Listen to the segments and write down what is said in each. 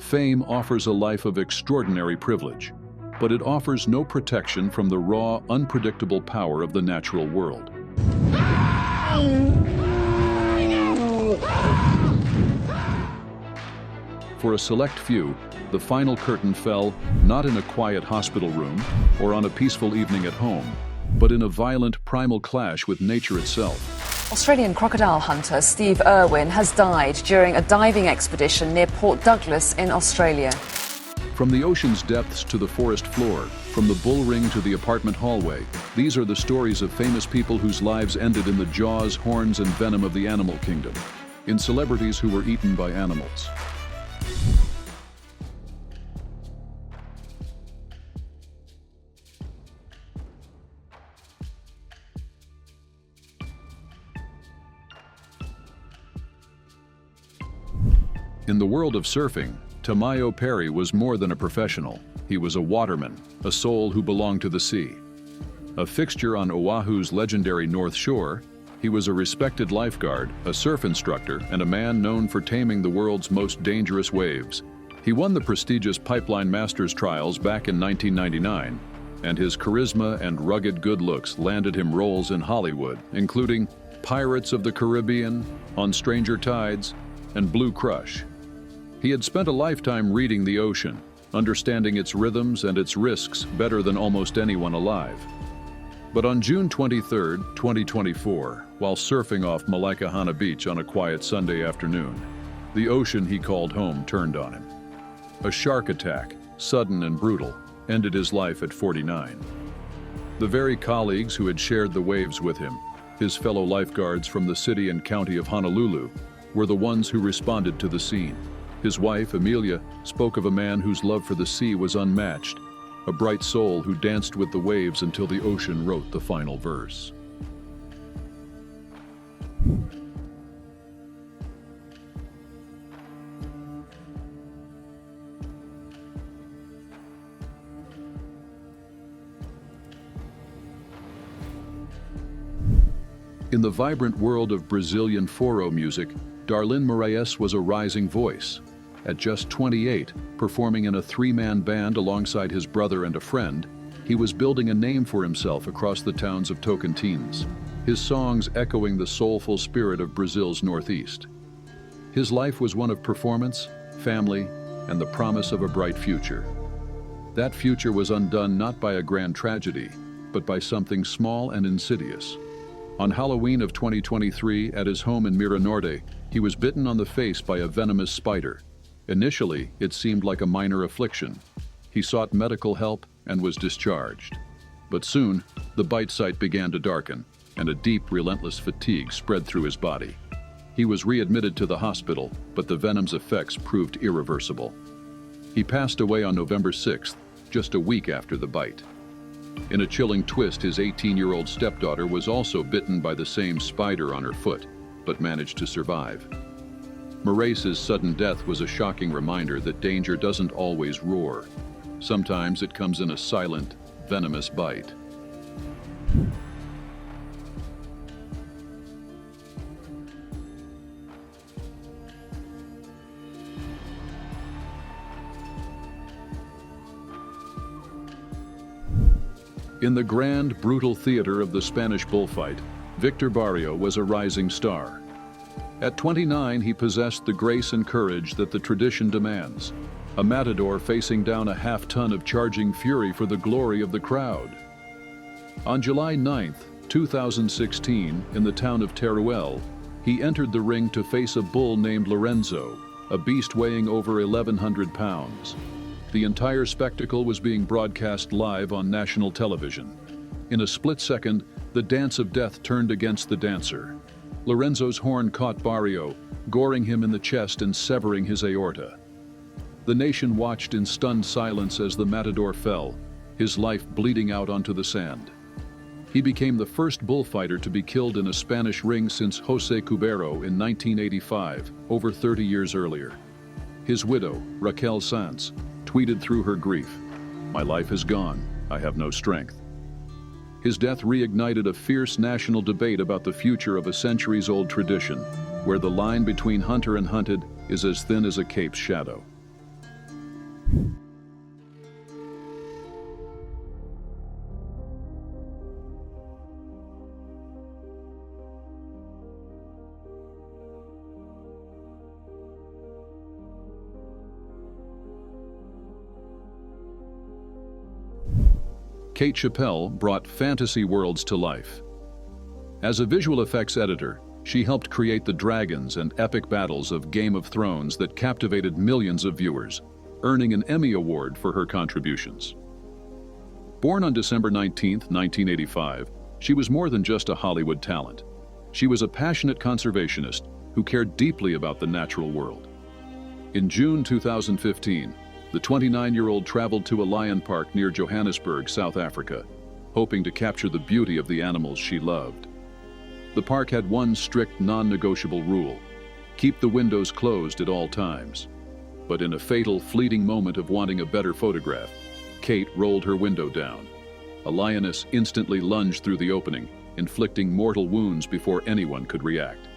Fame offers a life of extraordinary privilege, but it offers no protection from the raw, unpredictable power of the natural world. For a select few, the final curtain fell not in a quiet hospital room or on a peaceful evening at home, but in a violent primal clash with nature itself. Australian crocodile hunter Steve Irwin has died during a diving expedition near Port Douglas in Australia. From the ocean's depths to the forest floor, from the bullring to the apartment hallway, these are the stories of famous people whose lives ended in the jaws, horns, and venom of the animal kingdom, in celebrities who were eaten by animals. In the world of surfing, Tamayo Perry was more than a professional. He was a waterman, a soul who belonged to the sea. A fixture on Oahu's legendary North Shore, he was a respected lifeguard, a surf instructor, and a man known for taming the world's most dangerous waves. He won the prestigious Pipeline Masters trials back in 1999, and his charisma and rugged good looks landed him roles in Hollywood, including Pirates of the Caribbean, On Stranger Tides, and Blue Crush. He had spent a lifetime reading the ocean, understanding its rhythms and its risks better than almost anyone alive. But on June 23, 2024, while surfing off Malaikahana Beach on a quiet Sunday afternoon, the ocean he called home turned on him. A shark attack, sudden and brutal, ended his life at 49. The very colleagues who had shared the waves with him, his fellow lifeguards from the city and county of Honolulu, were the ones who responded to the scene. His wife, Amelia, spoke of a man whose love for the sea was unmatched, a bright soul who danced with the waves until the ocean wrote the final verse. In the vibrant world of Brazilian forró music, Darlin Moraes was a rising voice. At just 28, performing in a three-man band alongside his brother and a friend, he was building a name for himself across the towns of Tocantins, his songs echoing the soulful spirit of Brazil's Northeast. His life was one of performance, family, and the promise of a bright future. That future was undone not by a grand tragedy, but by something small and insidious. On Halloween of 2023, at his home in Mira Norte, he was bitten on the face by a venomous spider. Initially, it seemed like a minor affliction. He sought medical help and was discharged. But soon, the bite site began to darken, and a deep, relentless fatigue spread through his body. He was readmitted to the hospital, but the venom's effects proved irreversible. He passed away on November 6th, just a week after the bite. In a chilling twist, his 18-year-old stepdaughter was also bitten by the same spider on her foot, but managed to survive. Moraes' sudden death was a shocking reminder that danger doesn't always roar. Sometimes it comes in a silent, venomous bite. In the grand, brutal theater of the Spanish bullfight, Victor Barrio was a rising star. At 29, he possessed the grace and courage that the tradition demands, a matador facing down a half-ton of charging fury for the glory of the crowd. On July 9, 2016, in the town of Teruel, he entered the ring to face a bull named Lorenzo, a beast weighing over 1,100 pounds. The entire spectacle was being broadcast live on national television. In a split second, the dance of death turned against the dancer. Lorenzo's horn caught Barrio, goring him in the chest and severing his aorta. The nation watched in stunned silence as the matador fell, his life bleeding out onto the sand. He became the first bullfighter to be killed in a Spanish ring since José Cubero in 1985, over 30 years earlier. His widow, Raquel Sanz, tweeted through her grief, "My life is gone. I have no strength." His death reignited a fierce national debate about the future of a centuries-old tradition, where the line between hunter and hunted is as thin as a cape's shadow. Kate Chappell brought fantasy worlds to life. As a visual effects editor, she helped create the dragons and epic battles of Game of Thrones that captivated millions of viewers, earning an Emmy Award for her contributions. Born on December 19, 1985, she was more than just a Hollywood talent. She was a passionate conservationist who cared deeply about the natural world. In June 2015, the 29-year-old traveled to a lion park near Johannesburg, South Africa, hoping to capture the beauty of the animals she loved. The park had one strict non-negotiable rule: keep the windows closed at all times. But in a fatal, fleeting moment of wanting a better photograph, Kate rolled her window down. A lioness instantly lunged through the opening, inflicting mortal wounds before anyone could react.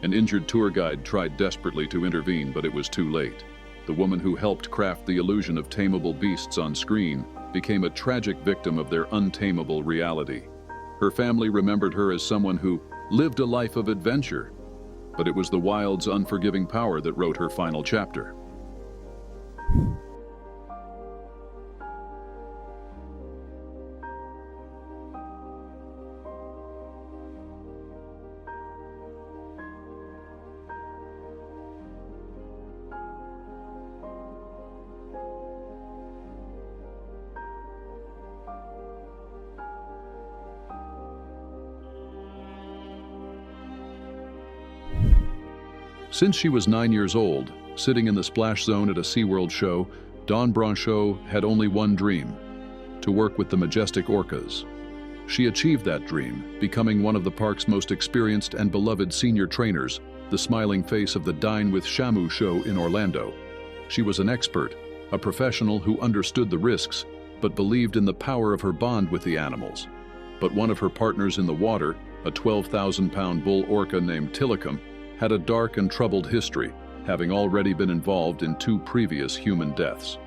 An injured tour guide tried desperately to intervene, but it was too late. The woman who helped craft the illusion of tameable beasts on screen became a tragic victim of their untamable reality. Her family remembered her as someone who lived a life of adventure, but it was the wild's unforgiving power that wrote her final chapter. Since she was 9 years old, sitting in the splash zone at a SeaWorld show, Dawn Brancheau had only one dream: to work with the majestic orcas. She achieved that dream, becoming one of the park's most experienced and beloved senior trainers, the smiling face of the Dine with Shamu show in Orlando. She was an expert, a professional who understood the risks, but believed in the power of her bond with the animals. But one of her partners in the water, a 12,000-pound bull orca named Tilikum, had a dark and troubled history, having already been involved in 2 previous human deaths.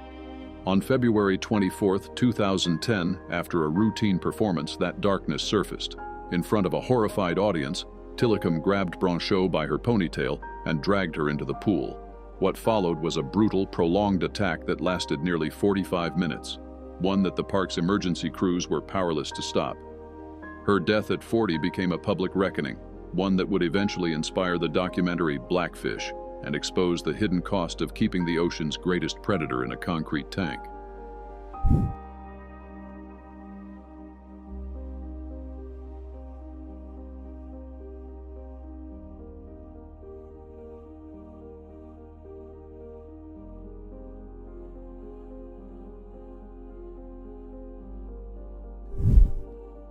On February 24, 2010, after a routine performance, that darkness surfaced. In front of a horrified audience, Tilikum grabbed Brancheau by her ponytail and dragged her into the pool. What followed was a brutal, prolonged attack that lasted nearly 45 minutes, one that the park's emergency crews were powerless to stop. Her death at 40 became a public reckoning, one that would eventually inspire the documentary Blackfish and expose the hidden cost of keeping the ocean's greatest predator in a concrete tank.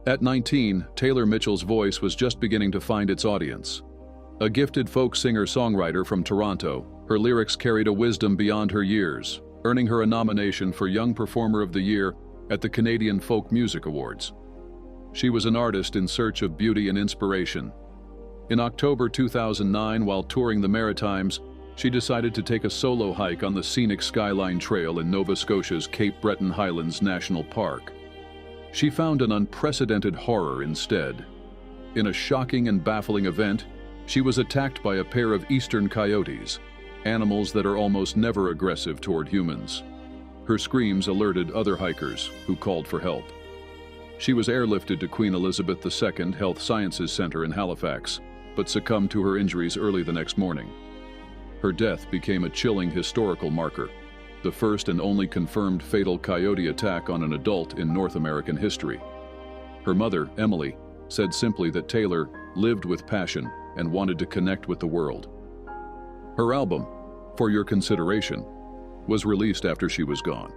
At 19, Taylor Mitchell's voice was just beginning to find its audience. A gifted folk singer-songwriter from Toronto, her lyrics carried a wisdom beyond her years, earning her a nomination for Young Performer of the Year at the Canadian Folk Music Awards. She was an artist in search of beauty and inspiration. In October 2009, while touring the Maritimes, she decided to take a solo hike on the scenic Skyline Trail in Nova Scotia's Cape Breton Highlands National Park. She found an unprecedented horror instead. In a shocking and baffling event, she was attacked by a pair of eastern coyotes, animals that are almost never aggressive toward humans. Her screams alerted other hikers, who called for help. She was airlifted to Queen Elizabeth II Health Sciences Center in Halifax, but succumbed to her injuries early the next morning. Her death became a chilling historical marker, the first and only confirmed fatal coyote attack on an adult in North American history. Her mother, Emily, said simply that Taylor lived with passion and wanted to connect with the world. Her album, For Your Consideration, was released after she was gone.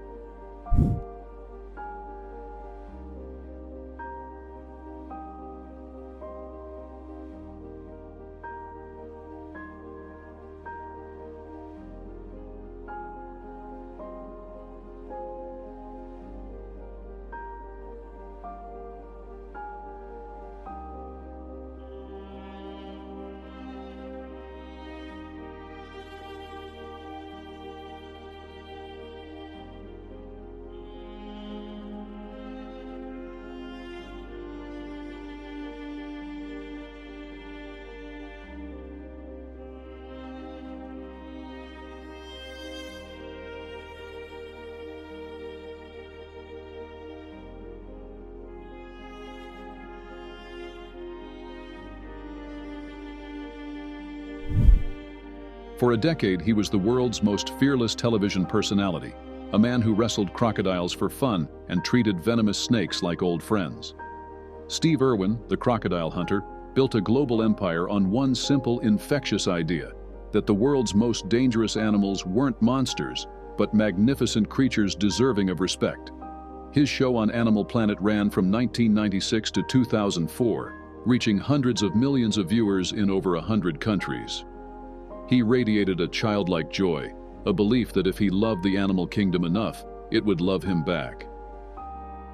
For a decade, he was the world's most fearless television personality, a man who wrestled crocodiles for fun and treated venomous snakes like old friends. Steve Irwin, the crocodile hunter, built a global empire on one simple, infectious idea: that the world's most dangerous animals weren't monsters, but magnificent creatures deserving of respect. His show on Animal Planet ran from 1996 to 2004, reaching hundreds of millions of viewers in over 100 countries. He radiated a childlike joy, a belief that if he loved the animal kingdom enough, it would love him back.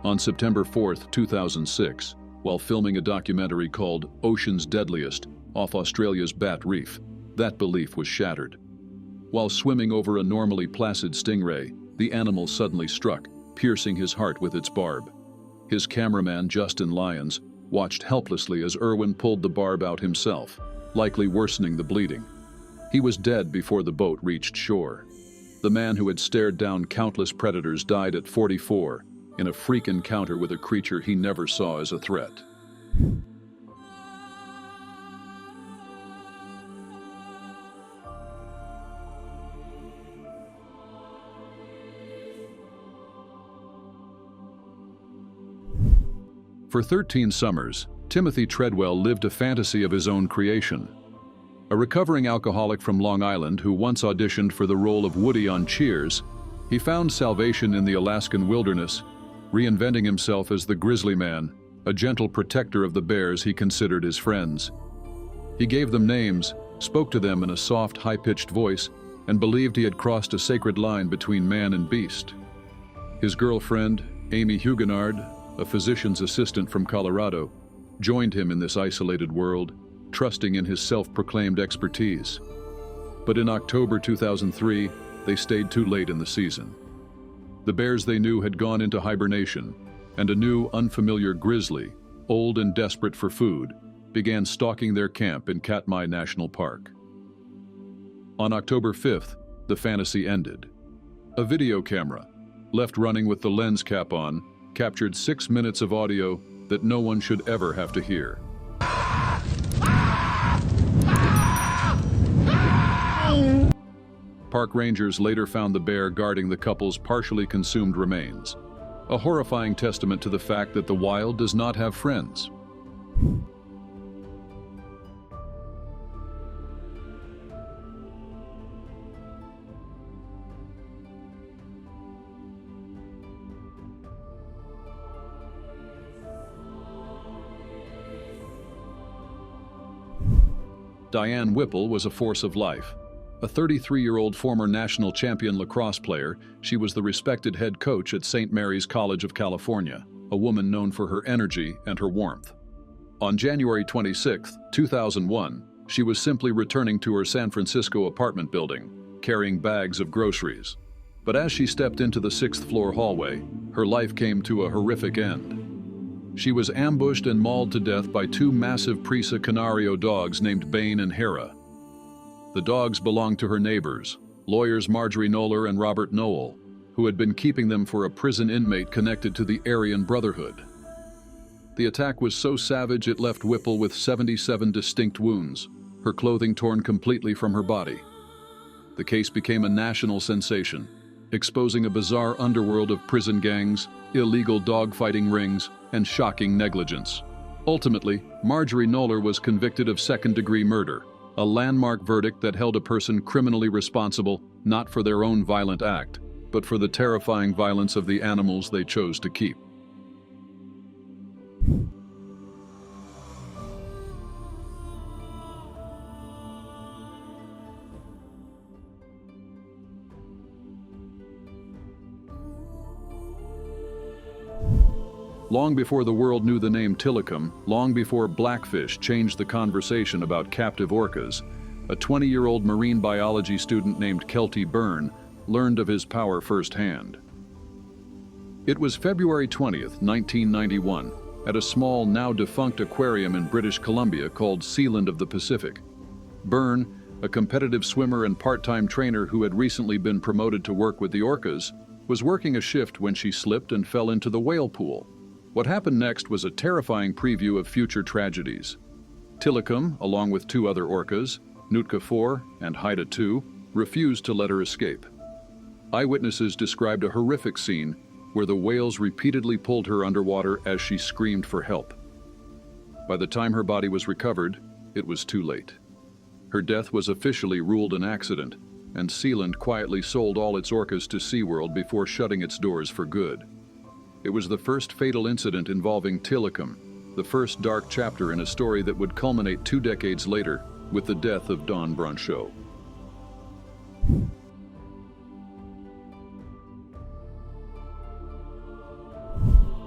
On September 4, 2006, while filming a documentary called Ocean's Deadliest off Australia's Bat Reef, that belief was shattered. While swimming over a normally placid stingray, the animal suddenly struck, piercing his heart with its barb. His cameraman, Justin Lyons, watched helplessly as Irwin pulled the barb out himself, likely worsening the bleeding. He was dead before the boat reached shore. The man who had stared down countless predators died at 44 in a freak encounter with a creature he never saw as a threat. For 13 summers, Timothy Treadwell lived a fantasy of his own creation. A recovering alcoholic from Long Island who once auditioned for the role of Woody on Cheers, he found salvation in the Alaskan wilderness, reinventing himself as the grizzly man, a gentle protector of the bears he considered his friends. He gave them names, spoke to them in a soft, high-pitched voice, and believed he had crossed a sacred line between man and beast. His girlfriend, Amy Huguenard, a physician's assistant from Colorado, joined him in this isolated world, trusting in his self-proclaimed expertise. But in October 2003, they stayed too late in the season. The bears they knew had gone into hibernation, and a new, unfamiliar grizzly, old and desperate for food, began stalking their camp in Katmai National Park. On October 5th, the fantasy ended. A video camera, left running with the lens cap on, captured 6 minutes of audio that no one should ever have to hear. Park rangers later found the bear guarding the couple's partially consumed remains, a horrifying testament to the fact that the wild does not have friends. Diane Whipple was a force of life. A 33-year-old former national champion lacrosse player, she was the respected head coach at St. Mary's College of California, a woman known for her energy and her warmth. On January 26, 2001, she was simply returning to her San Francisco apartment building, carrying bags of groceries. But as she stepped into the 6th-floor hallway, her life came to a horrific end. She was ambushed and mauled to death by 2 massive Presa Canario dogs named Bane and Hera. The dogs belonged to her neighbors, lawyers Marjorie Knoller and Robert Noel, who had been keeping them for a prison inmate connected to the Aryan Brotherhood. The attack was so savage it left Whipple with 77 distinct wounds, her clothing torn completely from her body. The case became a national sensation, exposing a bizarre underworld of prison gangs, illegal dogfighting rings, and shocking negligence. Ultimately, Marjorie Knoller was convicted of second-degree murder, a landmark verdict that held a person criminally responsible not for their own violent act, but for the terrifying violence of the animals they chose to keep. Long before the world knew the name Tilikum, long before blackfish changed the conversation about captive orcas, a 20-year-old marine biology student named Kelty Byrne learned of his power firsthand. It was February 20th, 1991, at a small, now-defunct aquarium in British Columbia called Sealand of the Pacific. Byrne, a competitive swimmer and part-time trainer who had recently been promoted to work with the orcas, was working a shift when she slipped and fell into the whale pool. What happened next was a terrifying preview of future tragedies. Tilikum, along with 2 other orcas, Nootka 4 and Haida 2 refused to let her escape. Eyewitnesses described a horrific scene where the whales repeatedly pulled her underwater as she screamed for help. By the time her body was recovered, it was too late. Her death was officially ruled an accident, and Sealand quietly sold all its orcas to SeaWorld before shutting its doors for good. It was the first fatal incident involving Tilikum, the first dark chapter in a story that would culminate 2 decades later with the death of Don Brancheau.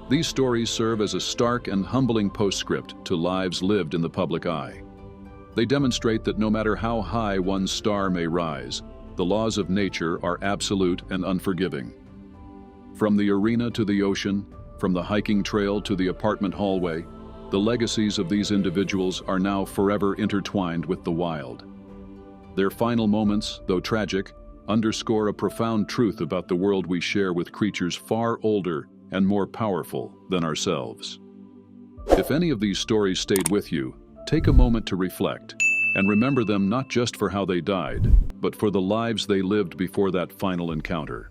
These stories serve as a stark and humbling postscript to lives lived in the public eye. They demonstrate that no matter how high one's star may rise, the laws of nature are absolute and unforgiving. From the arena to the ocean, from the hiking trail to the apartment hallway, the legacies of these individuals are now forever intertwined with the wild. Their final moments, though tragic, underscore a profound truth about the world we share with creatures far older and more powerful than ourselves. If any of these stories stayed with you, take a moment to reflect and remember them not just for how they died, but for the lives they lived before that final encounter.